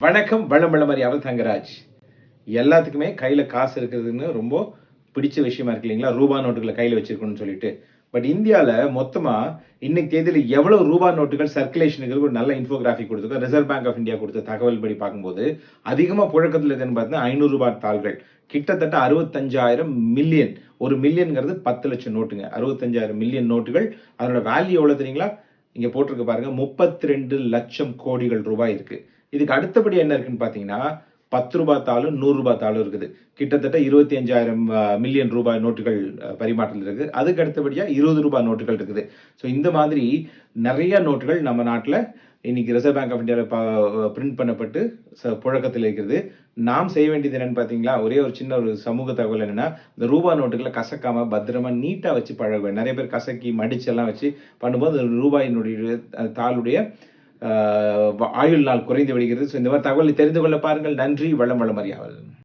வணக்கம் வளமளமறியாமல் தங்கராஜ். எல்லாத்துக்குமே கையில காசு இருக்கிறதுன்னு ரொம்ப பிடிச்ச விஷயமா இருக்கு இல்லைங்களா? ரூபா நோட்டுகள கையில வச்சிருக்கணும்னு சொல்லிட்டு. பட் இந்தியால மொத்தமா இன்னைக்கு தேதியில எவ்வளவு ரூபா நோட்டுகள் சர்க்குலேஷனுக்கு ஒரு நல்ல இன்ஃபோகிராஃபிக் குடுத்திருக்கோம். ரிசர்வ் பேங்க் ஆஃப் இந்தியா குடுத்த தகவல் படி பார்க்கும்போது, அதிகமா புழக்கத்துல இருக்குன்னு பார்த்தீங்கன்னா, ரூ. 500 தாள்கள். கிட்டத்தட்ட 65,000 மில்லியன். 1 மில்லியன்ங்கிறது 10,00,000 நோட்டுங்க. 65,000 மில்லியன் நோட்டுகள். அதோட வேல்யூ எவ்வளவு தெரியுங்களா? இங்க போட்டிருக்கு பாருங்க. 32,00,000 கோடிகள் ரூபாய் இருக்கு. இதுக்கு அடுத்தபடி என்ன இருக்குன்னு பார்த்தீங்கன்னா, ரூ. 10 தாளும், ரூ. 100 தாளும் இருக்குது. கிட்டத்தட்ட 25,000 மில்லியன் ரூபாய் நோட்டுகள் பரிமாற்றத்தில் இருக்கு. அதுக்கு அடுத்தபடியா ரூ. 20 நோட்டுகள் இருக்குது. ஸோ இந்த மாதிரி நெறைய நோட்டுகள் நம்ம நாட்ல இன்னைக்கு ரிசர்வ் பேங்க் ஆஃப் இந்தியால பிரிண்ட் பண்ணப்பட்டு புழக்கத்தில் இருக்கிறது. நாம் செய்ய வேண்டியது என்னன்னு பார்த்தீங்களா, ஒரே ஒரு சின்ன ஒரு சமூக தகவல் என்னன்னா, இந்த ரூபா நோட்டுகள கசக்காம பத்திரமா நீட்டா வச்சு பழகுவேன். நெறைய பேர் கசக்கி, மடிச்செல்லாம் வச்சு பண்ணும்போது ரூபாயினுடைய தாளுடைய ஆயுள் நாள் குறைந்து விடுகிறது. ஸோ இந்த மாரி தகவலை தெரிந்து கொள்ள பாருங்கள். நன்றி. வளம் வளமறியாவல்.